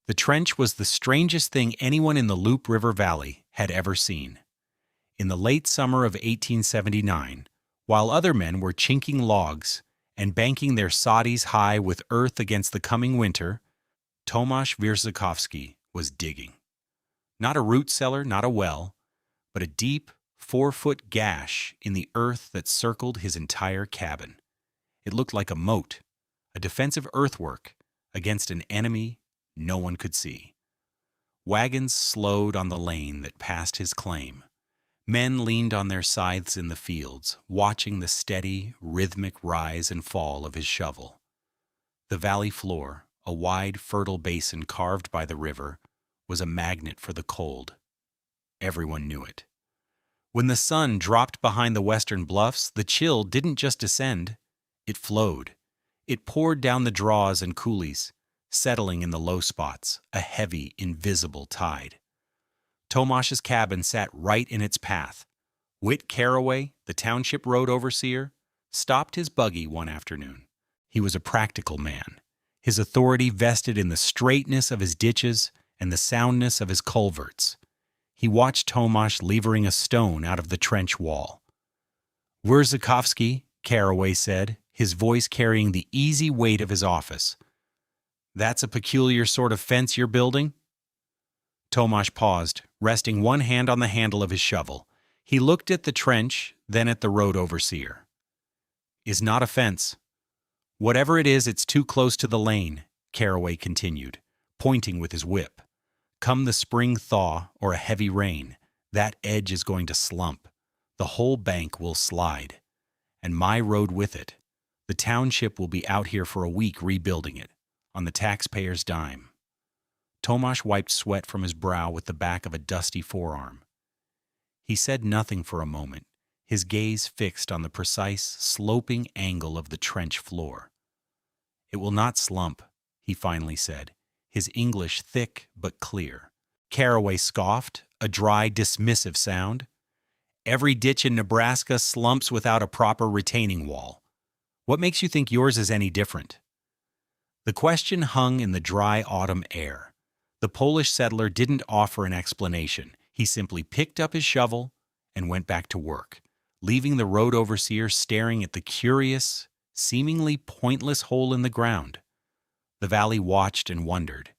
The trench was the strangest thing anyone in the Loup River Valley had ever seen. In the late summer of 1879, while other men were chinking logs and banking their soddies high with earth against the coming winter, Tomasz Wyrzykowski was digging. Not a root cellar, not a well, but a deep, 4-foot gash in the earth that circled his entire cabin. It looked like a moat, a defensive earthwork against an enemy no one could see. Wagons slowed on the lane that passed his claim. Men leaned on their scythes in the fields, watching the steady, rhythmic rise and fall of his shovel. The valley floor, a wide, fertile basin carved by the river, was a magnet for the cold. Everyone knew it. When the sun dropped behind the western bluffs, the chill didn't just descend, it flowed. It poured down the draws and coulees, settling in the low spots, a heavy, invisible tide. Tomasz's cabin sat right in its path. Whit Caraway, the township road overseer, stopped his buggy one afternoon. He was a practical man, his authority vested in the straightness of his ditches and the soundness of his culverts. He watched Tomasz levering a stone out of the trench wall. "Wyrzykowski," Caraway said, his voice carrying the easy weight of his office. "That's a peculiar sort of fence you're building?" Tomasz paused, resting one hand on the handle of his shovel. He looked at the trench, then at the road overseer. "Is not a fence. Whatever it is, it's too close to the lane," Caraway continued, pointing with his whip. "Come the spring thaw or a heavy rain, that edge is going to slump. The whole bank will slide. And my road with it. The township will be out here for a week rebuilding it, on the taxpayer's dime." Tomasz wiped sweat from his brow with the back of a dusty forearm. He said nothing for a moment, his gaze fixed on the precise, sloping angle of the trench floor. "It will not slump," he finally said, his English thick but clear. Caraway scoffed, a dry, dismissive sound. "Every ditch in Nebraska slumps without a proper retaining wall. What makes you think yours is any different?" The question hung in the dry autumn air. The Polish settler didn't offer an explanation. He simply picked up his shovel and went back to work, leaving the road overseer staring at the curious, seemingly pointless hole in the ground. The valley watched and wondered.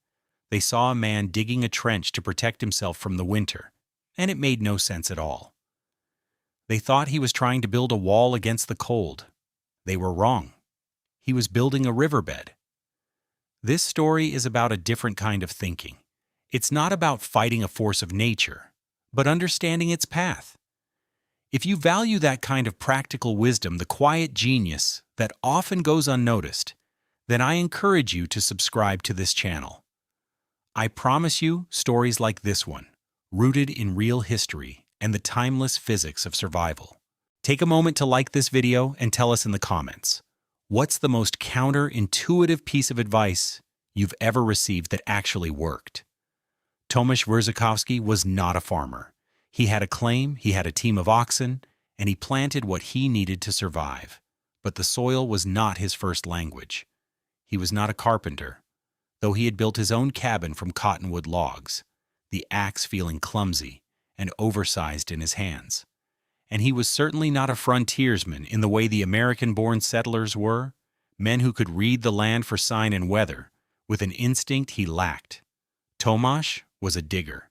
They saw a man digging a trench to protect himself from the winter, and it made no sense at all. They thought he was trying to build a wall against the cold. They were wrong. He was building a riverbed. This story is about a different kind of thinking. It's not about fighting a force of nature, but understanding its path. If you value that kind of practical wisdom, the quiet genius that often goes unnoticed, then I encourage you to subscribe to this channel. I promise you stories like this one, rooted in real history and the timeless physics of survival. Take a moment to like this video and tell us in the comments, what's the most counterintuitive piece of advice you've ever received that actually worked? Tomasz Wyrzykowski was not a farmer. He had a claim, he had a team of oxen, and he planted what he needed to survive. But the soil was not his first language. He was not a carpenter, though he had built his own cabin from cottonwood logs, the axe feeling clumsy and oversized in his hands. And he was certainly not a frontiersman in the way the American-born settlers were, men who could read the land for sign and weather, with an instinct he lacked. Tomasz was a digger.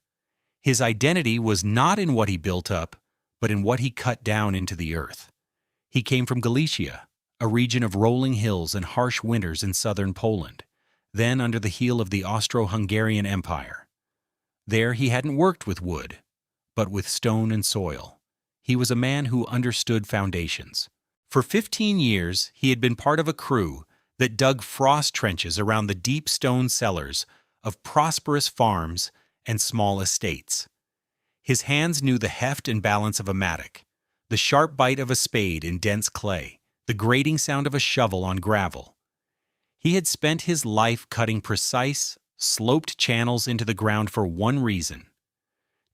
His identity was not in what he built up, but in what he cut down into the earth. He came from Galicia, a region of rolling hills and harsh winters in southern Poland, then under the heel of the Austro-Hungarian Empire. There he hadn't worked with wood, but with stone and soil. He was a man who understood foundations. For 15 years, he had been part of a crew that dug frost trenches around the deep stone cellars of prosperous farms and small estates. His hands knew the heft and balance of a mattock, the sharp bite of a spade in dense clay, the grating sound of a shovel on gravel. He had spent his life cutting precise, sloped channels into the ground for one reason: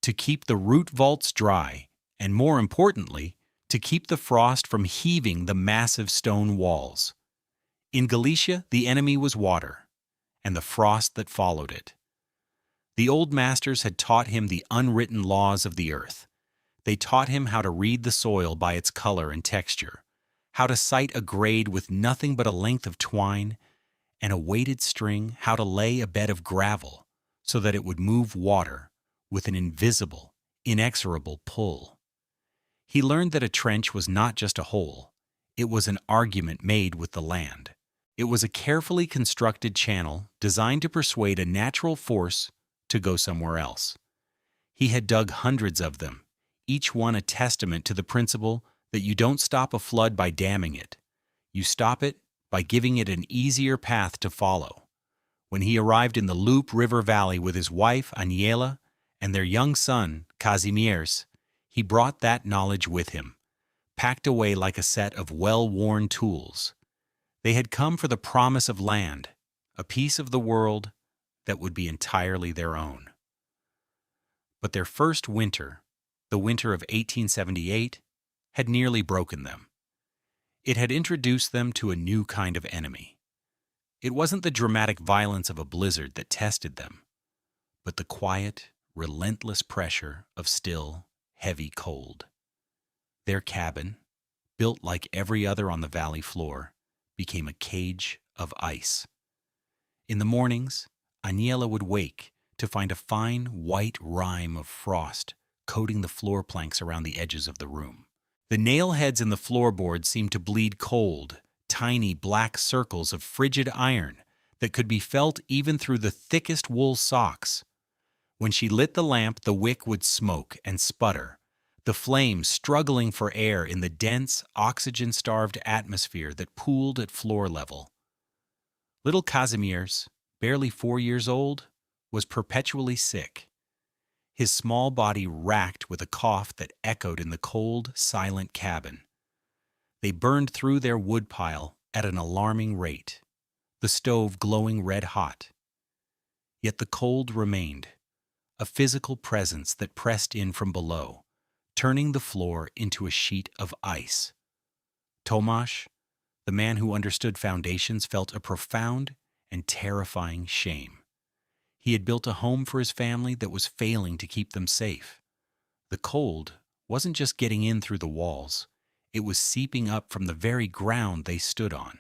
to keep the root vaults dry, and more importantly, to keep the frost from heaving the massive stone walls. In Galicia, the enemy was water, and the frost that followed it. The old masters had taught him the unwritten laws of the earth. They taught him how to read the soil by its color and texture, how to sight a grade with nothing but a length of twine and a weighted string, how to lay a bed of gravel so that it would move water with an invisible, inexorable pull. He learned that a trench was not just a hole, it was an argument made with the land. It was a carefully constructed channel designed to persuade a natural force to go somewhere else. He had dug hundreds of them, each one a testament to the principle that you don't stop a flood by damming it. You stop it by giving it an easier path to follow. When he arrived in the Loup River Valley with his wife, Aniela, and their young son, Kazimierz, he brought that knowledge with him, packed away like a set of well-worn tools. They had come for the promise of land, a piece of the world that would be entirely their own. But their first winter, the winter of 1878, had nearly broken them. It had introduced them to a new kind of enemy. It wasn't the dramatic violence of a blizzard that tested them, but the quiet, relentless pressure of still, heavy cold. Their cabin, built like every other on the valley floor, became a cage of ice. In the mornings, Aniela would wake to find a fine white rime of frost coating the floor planks around the edges of the room. The nail heads in the floorboards seemed to bleed cold, tiny black circles of frigid iron that could be felt even through the thickest wool socks. When she lit the lamp, the wick would smoke and sputter, the flames struggling for air in the dense, oxygen-starved atmosphere that pooled at floor level. Little Kazimierz, barely 4 years old, was perpetually sick. His small body racked with a cough that echoed in the cold, silent cabin. They burned through their woodpile at an alarming rate, the stove glowing red-hot. Yet the cold remained, a physical presence that pressed in from below, turning the floor into a sheet of ice. Tomasz, the man who understood foundations, felt a profound and terrifying shame. He had built a home for his family that was failing to keep them safe. The cold wasn't just getting in through the walls, it was seeping up from the very ground they stood on.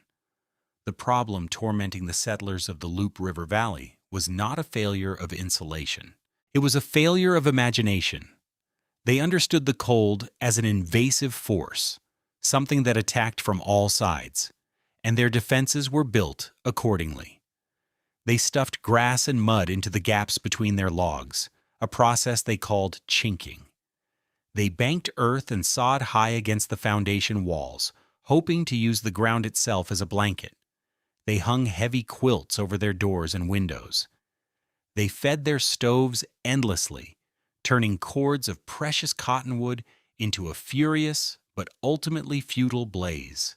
The problem tormenting the settlers of the Loup River Valley was not a failure of insulation. It was a failure of imagination. They understood the cold as an invasive force, something that attacked from all sides, and their defenses were built accordingly. They stuffed grass and mud into the gaps between their logs, a process they called chinking. They banked earth and sawed high against the foundation walls, hoping to use the ground itself as a blanket. They hung heavy quilts over their doors and windows. They fed their stoves endlessly, turning cords of precious cottonwood into a furious but ultimately futile blaze.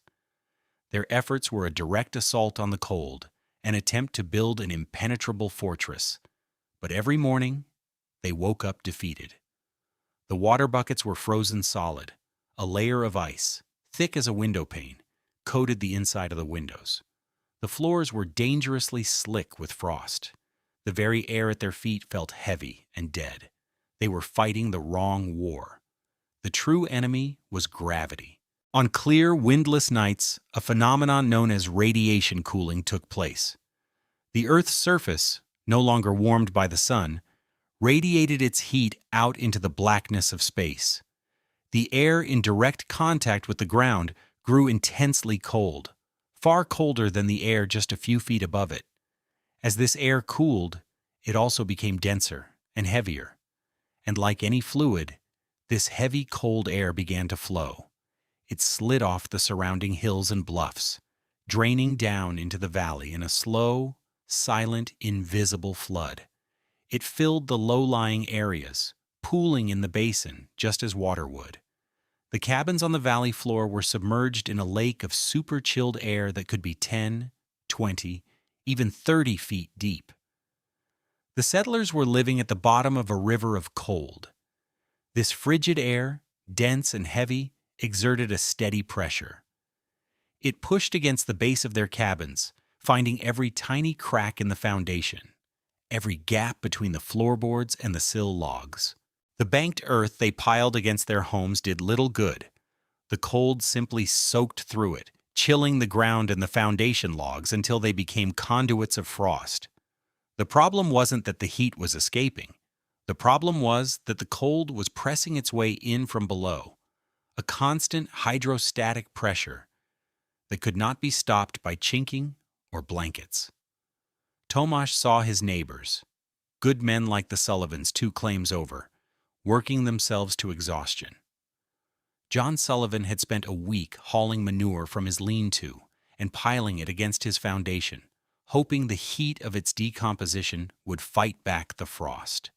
Their efforts were a direct assault on the cold, an attempt to build an impenetrable fortress. But every morning, they woke up defeated. The water buckets were frozen solid. A layer of ice, thick as a window pane, coated the inside of the windows. The floors were dangerously slick with frost. The very air at their feet felt heavy and dead. They were fighting the wrong war. The true enemy was gravity. On clear, windless nights, a phenomenon known as radiation cooling took place. The Earth's surface, no longer warmed by the sun, radiated its heat out into the blackness of space. The air in direct contact with the ground grew intensely cold, far colder than the air just a few feet above it. As this air cooled, it also became denser and heavier. And like any fluid, this heavy, cold air began to flow. It slid off the surrounding hills and bluffs, draining down into the valley in a slow, silent, invisible flood. It filled the low-lying areas, pooling in the basin just as water would. The cabins on the valley floor were submerged in a lake of super-chilled air that could be 10, 20, even 30 feet deep. The settlers were living at the bottom of a river of cold. This frigid air, dense and heavy, exerted a steady pressure. It pushed against the base of their cabins, finding every tiny crack in the foundation, every gap between the floorboards and the sill logs. The banked earth they piled against their homes did little good. The cold simply soaked through it, chilling the ground and the foundation logs until they became conduits of frost. The problem wasn't that the heat was escaping. The problem was that the cold was pressing its way in from below, a constant hydrostatic pressure that could not be stopped by chinking or blankets. Tomasz saw his neighbors, good men like the Sullivans 2 claims over, working themselves to exhaustion. John Sullivan had spent a week hauling manure from his lean-to and piling it against his foundation, hoping the heat of its decomposition would fight back the frost.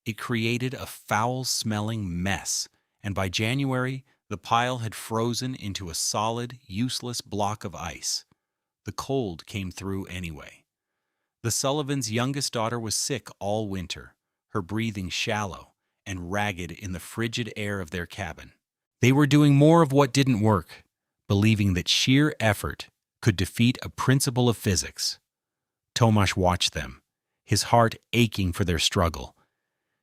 It created a foul-smelling mess, and by January, the pile had frozen into a solid, useless block of ice. The cold came through anyway. The Sullivans' youngest daughter was sick all winter, her breathing shallow and ragged in the frigid air of their cabin. They were doing more of what didn't work, believing that sheer effort could defeat a principle of physics. Tomasz watched them, his heart aching for their struggle,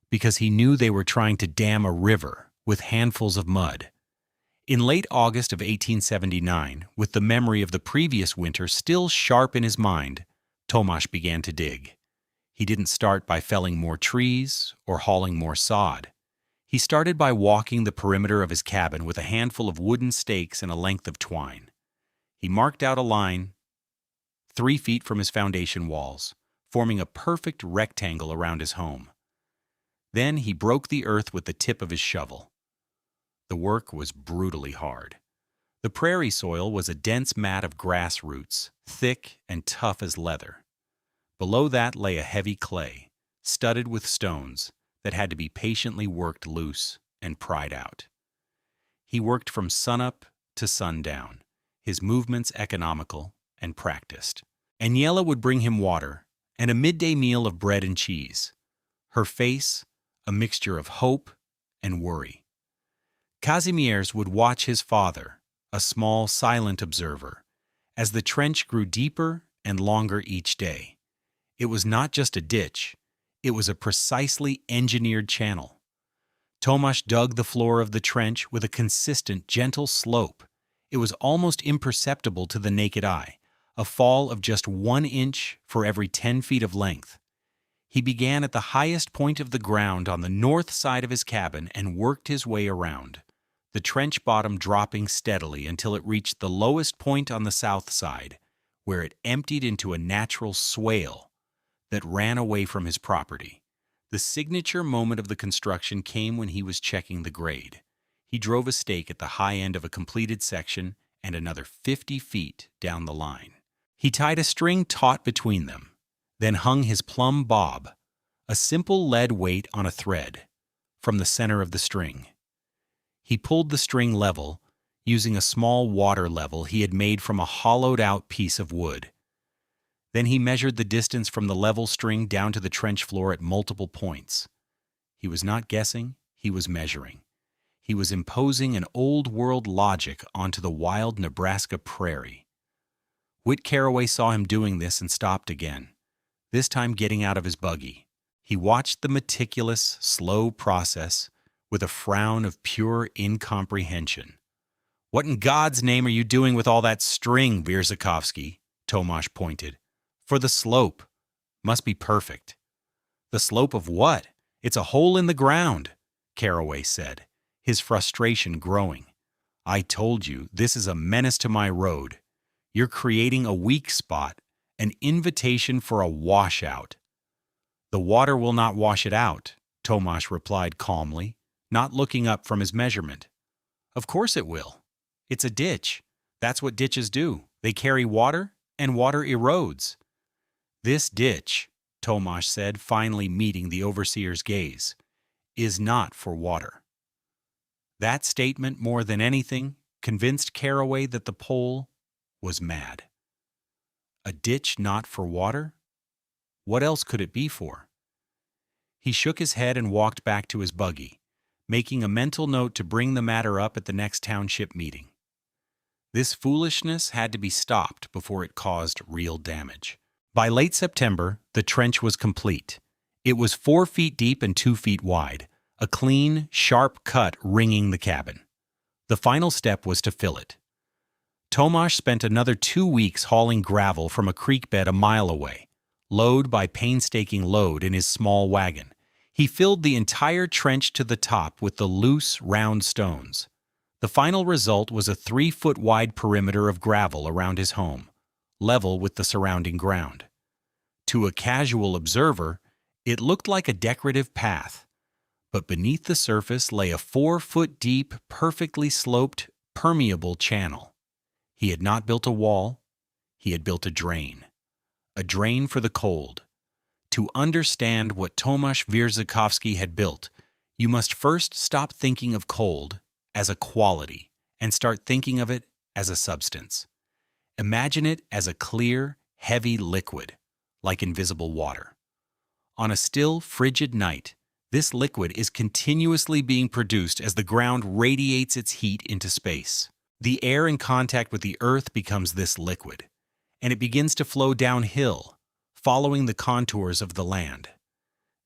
because he knew they were trying to dam a river with handfuls of mud. In late August of 1879, with the memory of the previous winter still sharp in his mind, Tomasz began to dig. He didn't start by felling more trees or hauling more sod. He started by walking the perimeter of his cabin with a handful of wooden stakes and a length of twine. He marked out a line 3 feet from his foundation walls, forming a perfect rectangle around his home. Then he broke the earth with the tip of his shovel. The work was brutally hard. The prairie soil was a dense mat of grass roots, thick and tough as leather. Below that lay a heavy clay, studded with stones, that had to be patiently worked loose and pried out. He worked from sunup to sundown, his movements economical and practiced. Aniela would bring him water and a midday meal of bread and cheese, her face a mixture of hope and worry. Kazimierz would watch his father, a small, silent observer, as the trench grew deeper and longer each day. It was not just a ditch, it was a precisely engineered channel. Tomasz dug the floor of the trench with a consistent, gentle slope. It was almost imperceptible to the naked eye, a fall of just 1 inch for every 10 feet of length. He began at the highest point of the ground on the north side of his cabin and worked his way around, the trench bottom dropping steadily until it reached the lowest point on the south side, where it emptied into a natural swale that ran away from his property. The signature moment of the construction came when he was checking the grade. He drove a stake at the high end of a completed section and another 50 feet down the line. He tied a string taut between them, then hung his plumb bob, a simple lead weight on a thread, from the center of the string. He pulled the string level, using a small water level he had made from a hollowed-out piece of wood. Then he measured the distance from the level string down to the trench floor at multiple points. He was not guessing, he was measuring. He was imposing an old-world logic onto the wild Nebraska prairie. Whit Carraway saw him doing this and stopped again, this time getting out of his buggy. He watched the meticulous, slow process with a frown of pure incomprehension. "What in God's name are you doing with all that string, Wyrzykowski?" Tomasz pointed. "For the slope. Must be perfect." "The slope of what? It's a hole in the ground," Carraway said, his frustration growing. "I told you, this is a menace to my road. You're creating a weak spot, an invitation for a washout." "The water will not wash it out," Tomasz replied calmly, not looking up from his measurement. "Of course it will. It's a ditch. That's what ditches do. They carry water, and water erodes." "This ditch," Tomasz said, finally meeting the overseer's gaze, "is not for water." That statement, more than anything, convinced Carraway that the Pole was mad. A ditch not for water? What else could it be for? He shook his head and walked back to his buggy, making a mental note to bring the matter up at the next township meeting. This foolishness had to be stopped before it caused real damage. By late September, the trench was complete. It was 4 feet deep and 2 feet wide, a clean, sharp cut ringing the cabin. The final step was to fill it. Tomasz spent another 2 weeks hauling gravel from a creek bed a mile away, load by painstaking load in his small wagon. He filled the entire trench to the top with the loose, round stones. The final result was a 3-foot-wide perimeter of gravel around his home, level with the surrounding ground. To a casual observer, it looked like a decorative path, but beneath the surface lay a 4-foot-deep, perfectly sloped, permeable channel. He had not built a wall, he had built a drain for the cold. To understand what Tomasz Wyrzykowski had built, you must first stop thinking of cold as a quality and start thinking of it as a substance. Imagine it as a clear, heavy liquid, like invisible water. On a still, frigid night, this liquid is continuously being produced as the ground radiates its heat into space. The air in contact with the earth becomes this liquid, and it begins to flow downhill, following the contours of the land.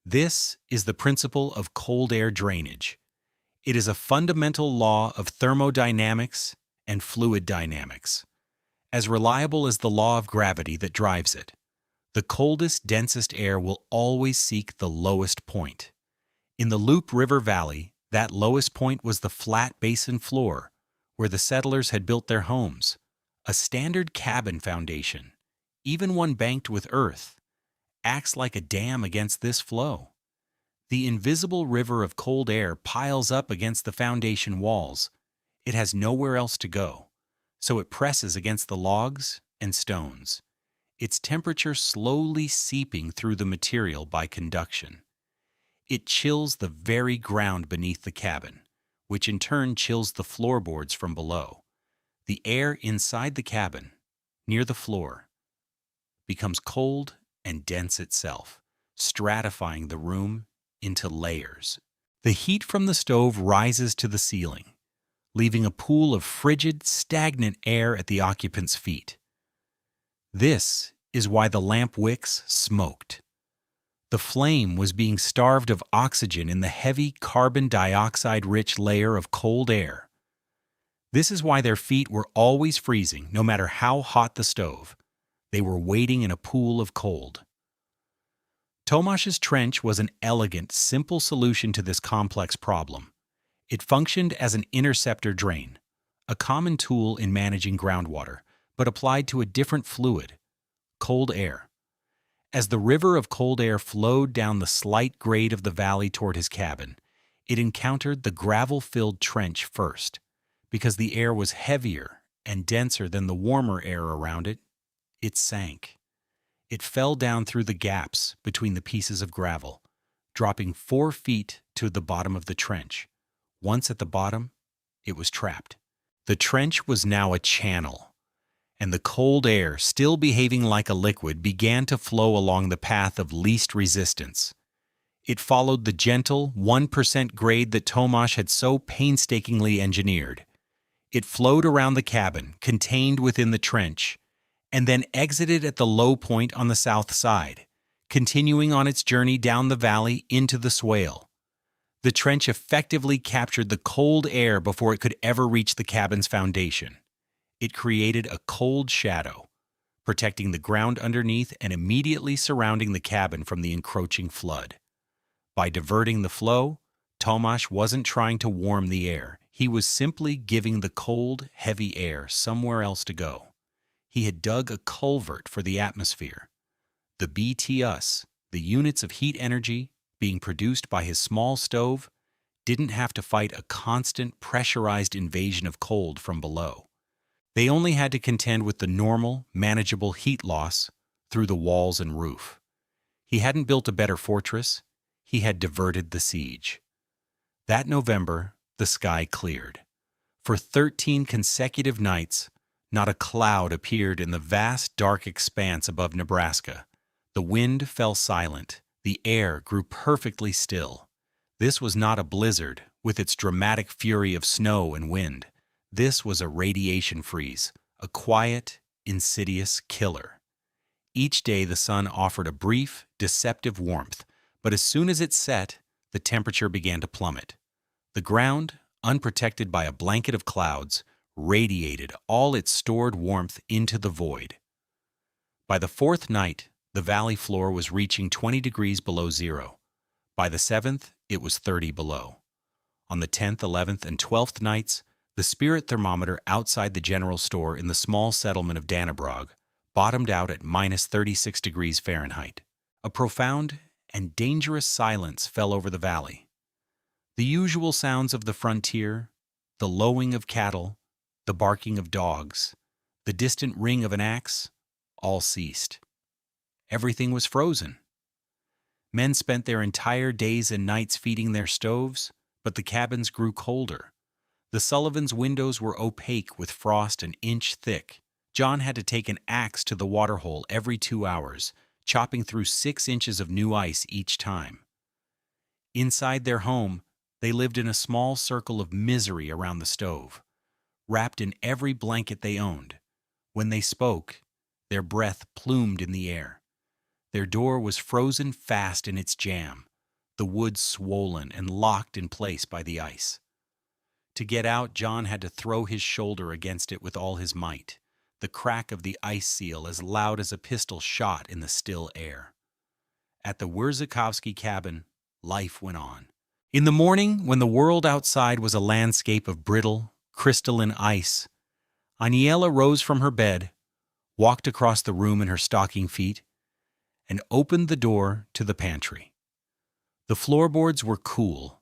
This is the principle of cold air drainage. It is a fundamental law of thermodynamics and fluid dynamics, as reliable as the law of gravity that drives it. The coldest, densest air will always seek the lowest point. In the Loup River Valley, that lowest point was the flat basin floor, where the settlers had built their homes, a standard cabin foundation, even one banked with earth, acts like a dam against this flow. The invisible river of cold air piles up against the foundation walls. It has nowhere else to go, so it presses against the logs and stones, its temperature slowly seeping through the material by conduction. It chills the very ground beneath the cabin, which in turn chills the floorboards from below. The air inside the cabin, near the floor, becomes cold and dense itself, stratifying the room into layers. The heat from the stove rises to the ceiling, leaving a pool of frigid, stagnant air at the occupant's feet. This is why the lamp wicks smoked. The flame was being starved of oxygen in the heavy carbon dioxide-rich layer of cold air. This is why their feet were always freezing, no matter how hot the stove. They were waiting in a pool of cold. Tomasz's trench was an elegant, simple solution to this complex problem. It functioned as an interceptor drain, a common tool in managing groundwater, but applied to a different fluid, cold air. As the river of cold air flowed down the slight grade of the valley toward his cabin, it encountered the gravel-filled trench first. Because the air was heavier and denser than the warmer air around it, it sank. It fell down through the gaps between the pieces of gravel, dropping 4 feet to the bottom of the trench. Once at the bottom, it was trapped. The trench was now a channel, and the cold air, still behaving like a liquid, began to flow along the path of least resistance. It followed the gentle 1% grade that Tomasz had so painstakingly engineered. It flowed around the cabin, contained within the trench, and then exited at the low point on the south side, continuing on its journey down the valley into the swale. The trench effectively captured the cold air before it could ever reach the cabin's foundation. It created a cold shadow, protecting the ground underneath and immediately surrounding the cabin from the encroaching flood. By diverting the flow, Tomasz wasn't trying to warm the air. He was simply giving the cold, heavy air somewhere else to go. He had dug a culvert for the atmosphere. The BTUs, the units of heat energy being produced by his small stove, didn't have to fight a constant pressurized invasion of cold from below. They only had to contend with the normal, manageable heat loss through the walls and roof. He hadn't built a better fortress, he had diverted the siege. That November, the sky cleared. For 13 consecutive nights, not a cloud appeared in the vast, dark expanse above Nebraska. The wind fell silent. The air grew perfectly still. This was not a blizzard, with its dramatic fury of snow and wind. This was a radiation freeze, a quiet, insidious killer. Each day the sun offered a brief, deceptive warmth, but as soon as it set, the temperature began to plummet. The ground, unprotected by a blanket of clouds, radiated all its stored warmth into the void. By the fourth night, the valley floor was reaching 20 degrees below zero. By the seventh, it was 30 below. On the 10th, 11th, and 12th nights, the spirit thermometer outside the general store in the small settlement of Dannebrog bottomed out at minus 36 degrees Fahrenheit. A profound and dangerous silence fell over the valley. The usual sounds of the frontier, the lowing of cattle, the barking of dogs, the distant ring of an axe, all ceased. Everything was frozen. Men spent their entire days and nights feeding their stoves, but the cabins grew colder. The Sullivans' windows were opaque with frost an inch thick. John had to take an axe to the waterhole every 2 hours, chopping through 6 inches of new ice each time. Inside their home, they lived in a small circle of misery around the stove, wrapped in every blanket they owned. When they spoke, their breath plumed in the air. Their door was frozen fast in its jamb, the wood swollen and locked in place by the ice. To get out, John had to throw his shoulder against it with all his might, the crack of the ice seal as loud as a pistol shot in the still air. At the Wyrzykowski cabin, life went on. In the morning, when the world outside was a landscape of brittle, crystalline ice, Aniela rose from her bed, walked across the room in her stocking feet, and opened the door to the pantry. The floorboards were cool,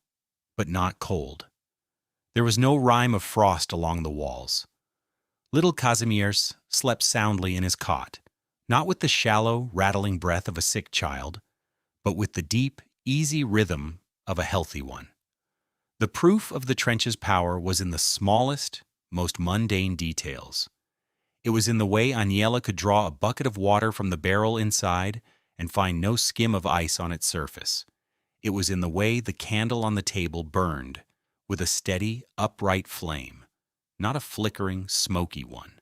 but not cold. There was no rime of frost along the walls. Little Kazimierz slept soundly in his cot, not with the shallow, rattling breath of a sick child, but with the deep, easy rhythm of a healthy one. The proof of the trench's power was in the smallest, most mundane details. It was in the way Aniela could draw a bucket of water from the barrel inside and find no skim of ice on its surface. It was in the way the candle on the table burned with a steady, upright flame, not a flickering, smoky one.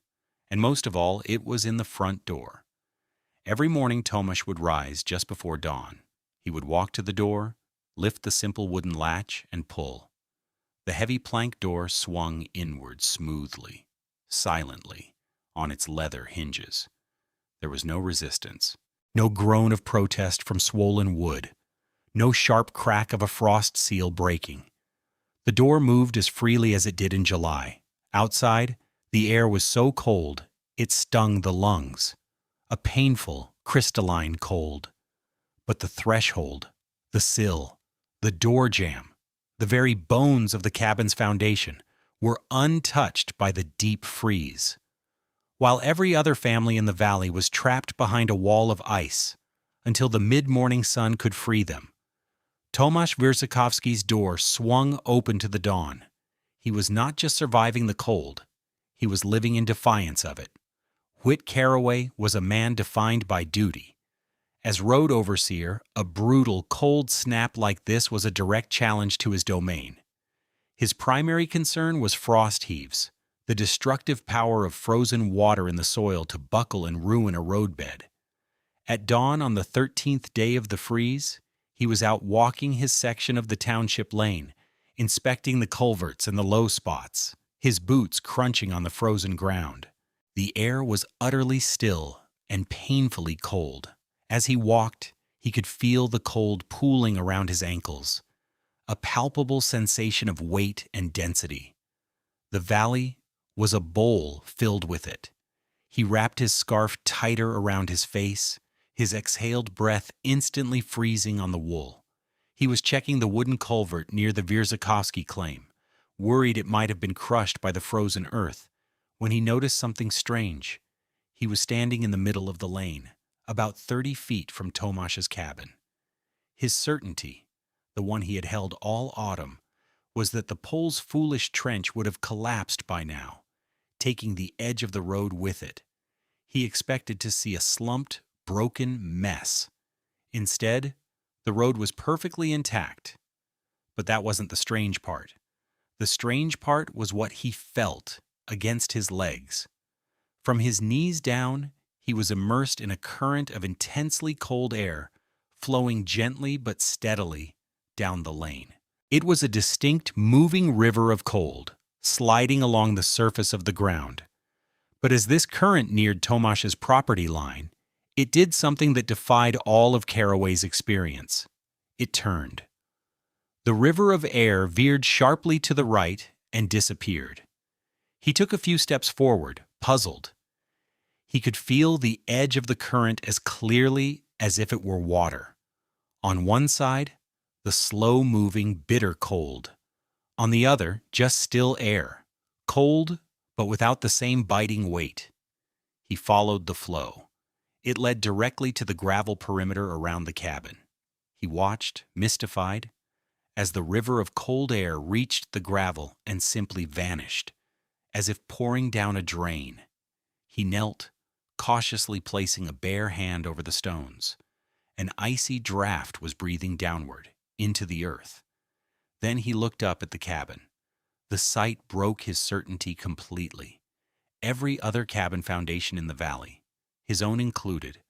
And most of all, it was in the front door. Every morning Tomasz would rise just before dawn. He would walk to the door, lift the simple wooden latch, and pull. The heavy plank door swung inward smoothly, silently, on its leather hinges. There was no resistance, no groan of protest from swollen wood, no sharp crack of a frost seal breaking. The door moved as freely as it did in July. Outside, the air was so cold, it stung the lungs. A painful, crystalline cold. But the threshold, the sill, the door jamb, the very bones of the cabin's foundation were untouched by the deep freeze. While every other family in the valley was trapped behind a wall of ice until the mid-morning sun could free them, Tomasz Wyrzykowski's door swung open to the dawn. He was not just surviving the cold, he was living in defiance of it. Whit Carraway was a man defined by duty. As road overseer, a brutal, cold snap like this was a direct challenge to his domain. His primary concern was frost heaves, the destructive power of frozen water in the soil to buckle and ruin a roadbed. At dawn on the 13th day of the freeze, he was out walking his section of the township lane, inspecting the culverts and the low spots, his boots crunching on the frozen ground. The air was utterly still and painfully cold. As he walked, he could feel the cold pooling around his ankles, a palpable sensation of weight and density. The valley was a bowl filled with it. He wrapped his scarf tighter around his face, his exhaled breath instantly freezing on the wool. He was checking the wooden culvert near the Wyrzykowski claim, worried it might have been crushed by the frozen earth, when he noticed something strange. He was standing in the middle of the lane, about 30 feet from Tomasz's cabin. His certainty, the one he had held all autumn, was that the Pole's foolish trench would have collapsed by now, taking the edge of the road with it. He expected to see a slumped, broken mess. Instead, the road was perfectly intact. But that wasn't the strange part. The strange part was what he felt against his legs. From his knees down, He was immersed in a current of intensely cold air, flowing gently but steadily down the lane. It was a distinct, moving river of cold, sliding along the surface of the ground. But as this current neared Tomasz's property line, it did something that defied all of Caraway's experience. It turned. The river of air veered sharply to the right and disappeared. He took a few steps forward, puzzled. He could feel the edge of the current as clearly as if it were water. On one side, the slow-moving, bitter cold. On the other, just still air. Cold, but without the same biting weight. He followed the flow. It led directly to the gravel perimeter around the cabin. He watched, mystified, as the river of cold air reached the gravel and simply vanished, as if pouring down a drain. He knelt, cautiously placing a bare hand over the stones. An icy draft was breathing downward, into the earth. Then he looked up at the cabin. The sight broke his certainty completely. Every other cabin foundation in the valley, his own included,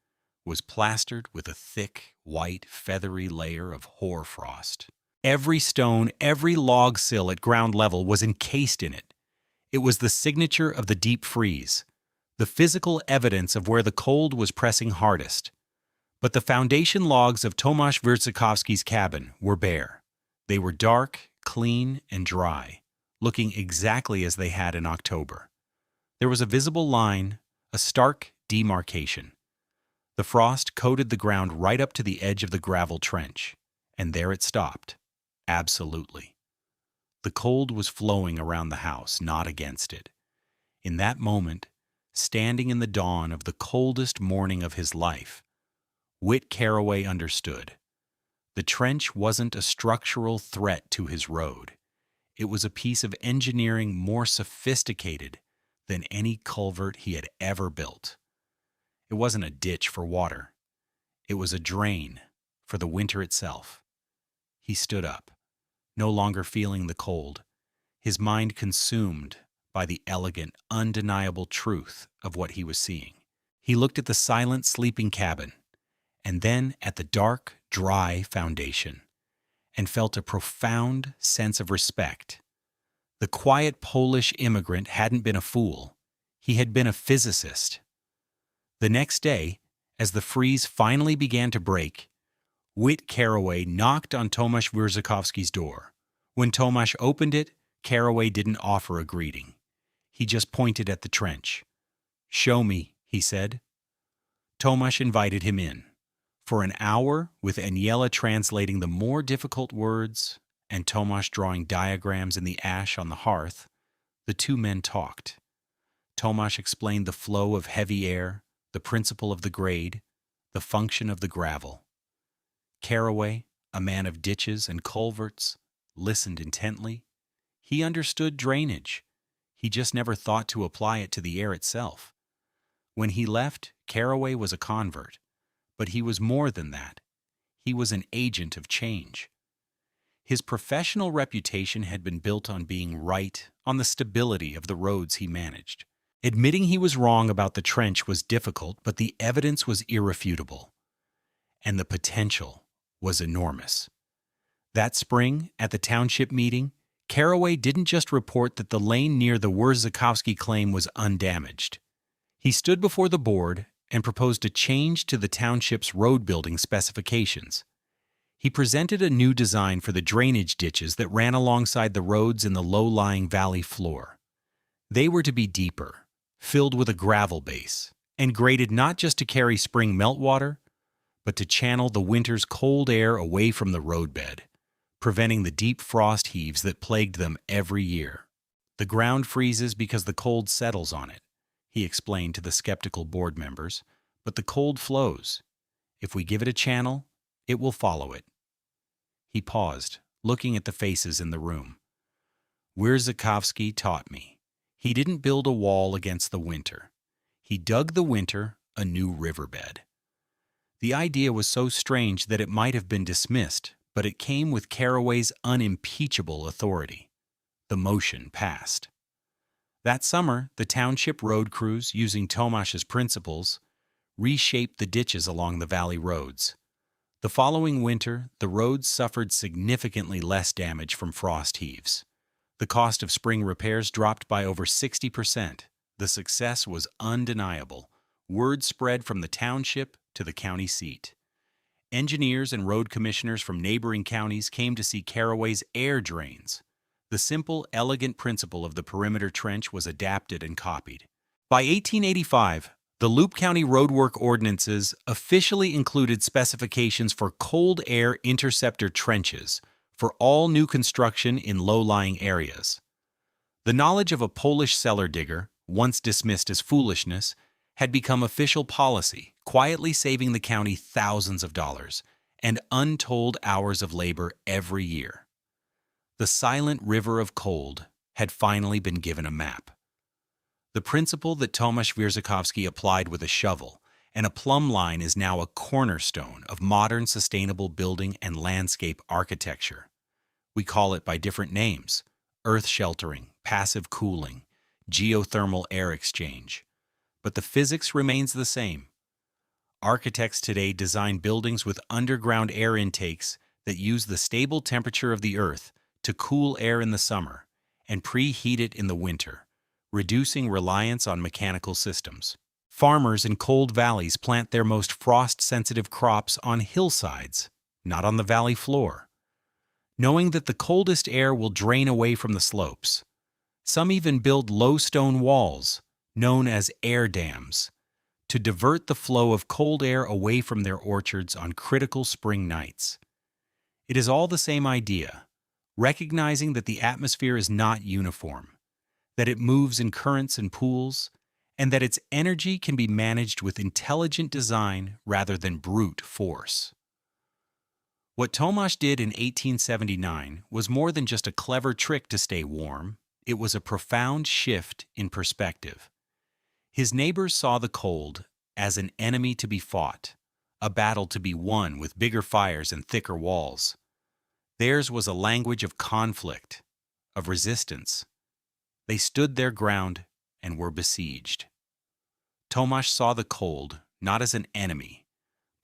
was plastered with a thick, white, feathery layer of hoarfrost. Every stone, every log sill at ground level was encased in it. It was the signature of the deep freeze, the physical evidence of where the cold was pressing hardest. But the foundation logs of Tomasz Wyrzykowski's cabin were bare. They were dark, clean, and dry, looking exactly as they had in October. There was a visible line, a stark demarcation. The frost coated the ground right up to the edge of the gravel trench, and there it stopped. Absolutely. The cold was flowing around the house, not against it. In that moment, standing in the dawn of the coldest morning of his life, Whit Caraway understood. The trench wasn't a structural threat to his road. It was a piece of engineering more sophisticated than any culvert he had ever built. It wasn't a ditch for water. It was a drain for the winter itself. He stood up, no longer feeling the cold, his mind consumed by the elegant, undeniable truth of what he was seeing. He looked at the silent, sleeping cabin, and then at the dark, dry foundation, and felt a profound sense of respect. The quiet Polish immigrant hadn't been a fool. He had been a physicist. The next day, as the freeze finally began to break, Whit Caraway knocked on Tomasz Wyrzykowski's door. When Tomasz opened it, Caraway didn't offer a greeting. He just pointed at the trench. "Show me," he said. Tomasz invited him in. For an hour, with Aniela translating the more difficult words and Tomasz drawing diagrams in the ash on the hearth, the two men talked. Tomasz explained the flow of heavy air, the principle of the grade, the function of the gravel. Caraway, a man of ditches and culverts, listened intently. He understood drainage. He just never thought to apply it to the air itself. When he left, Caraway was a convert, but he was more than that. He was an agent of change. His professional reputation had been built on being right, on the stability of the roads he managed. Admitting he was wrong about the trench was difficult, but the evidence was irrefutable. And the potential was enormous. That spring, at the township meeting, Caraway didn't just report that the lane near the Wyrzykowski claim was undamaged. He stood before the board and proposed a change to the township's road building specifications. He presented a new design for the drainage ditches that ran alongside the roads in the low-lying valley floor. They were to be deeper, filled with a gravel base, and graded not just to carry spring meltwater, but to channel the winter's cold air away from the roadbed, preventing the deep frost heaves that plagued them every year. "The ground freezes because the cold settles on it," he explained to the skeptical board members, "but the cold flows. If we give it a channel, it will follow it." He paused, looking at the faces in the room. "Wyrzykowski taught me. He didn't build a wall against the winter. He dug the winter a new riverbed." The idea was so strange that it might have been dismissed, but it came with Caraway's unimpeachable authority. The motion passed. That summer, the township road crews, using Tomasz's principles, reshaped the ditches along the valley roads. The following winter, the roads suffered significantly less damage from frost heaves. The cost of spring repairs dropped by over 60%. The success was undeniable. Word spread from the township to the county seat. Engineers and road commissioners from neighboring counties came to see Caraway's air drains. The simple, elegant principle of the perimeter trench was adapted and copied. By 1885, the Loup County roadwork ordinances officially included specifications for cold air interceptor trenches for all new construction in low-lying areas. The knowledge of a Polish cellar digger, once dismissed as foolishness, had become official policy, quietly saving the county thousands of dollars and untold hours of labor every year. The silent river of cold had finally been given a map. The principle that Tomasz Wyrzykowski applied with a shovel and a plumb line is now a cornerstone of modern sustainable building and landscape architecture. We call it by different names: earth sheltering, passive cooling, geothermal air exchange. But the physics remains the same. Architects today design buildings with underground air intakes that use the stable temperature of the earth to cool air in the summer and preheat it in the winter, reducing reliance on mechanical systems. Farmers in cold valleys plant their most frost-sensitive crops on hillsides, not on the valley floor, knowing that the coldest air will drain away from the slopes. Some even build low stone walls, known as air dams, to divert the flow of cold air away from their orchards on critical spring nights. It is all the same idea, recognizing that the atmosphere is not uniform, that it moves in currents and pools, and that its energy can be managed with intelligent design rather than brute force. What Tomasz did in 1879 was more than just a clever trick to stay warm. It was a profound shift in perspective. His neighbors saw the cold as an enemy to be fought, a battle to be won with bigger fires and thicker walls. Theirs was a language of conflict, of resistance. They stood their ground and were besieged. Tomasz saw the cold not as an enemy,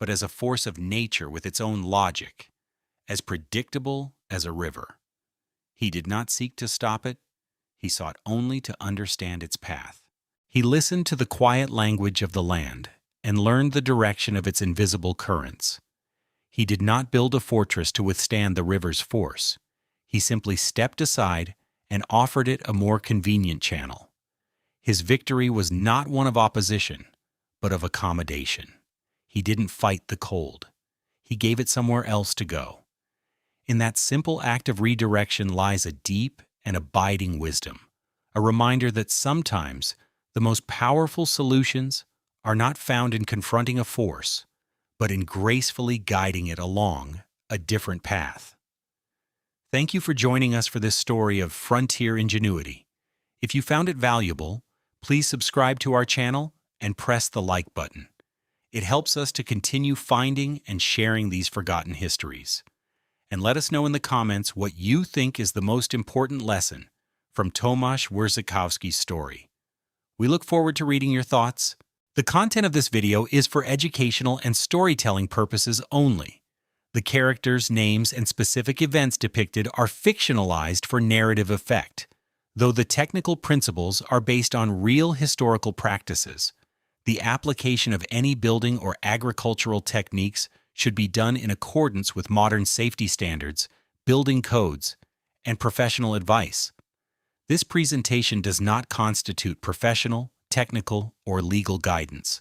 but as a force of nature with its own logic, as predictable as a river. He did not seek to stop it. He sought only to understand its path. He listened to the quiet language of the land and learned the direction of its invisible currents. He did not build a fortress to withstand the river's force. He simply stepped aside and offered it a more convenient channel. His victory was not one of opposition, but of accommodation. He didn't fight the cold. He gave it somewhere else to go. In that simple act of redirection lies a deep and abiding wisdom, a reminder that sometimes the most powerful solutions are not found in confronting a force, but in gracefully guiding it along a different path. Thank you for joining us for this story of frontier ingenuity. If you found it valuable, please subscribe to our channel and press the like button. It helps us to continue finding and sharing these forgotten histories. And let us know in the comments what you think is the most important lesson from Tomasz Wyrzykowski's story. We look forward to reading your thoughts. The content of this video is for educational and storytelling purposes only. The characters, names, and specific events depicted are fictionalized for narrative effect, though the technical principles are based on real historical practices. The application of any building or agricultural techniques should be done in accordance with modern safety standards, building codes, and professional advice. This presentation does not constitute professional, technical, or legal guidance.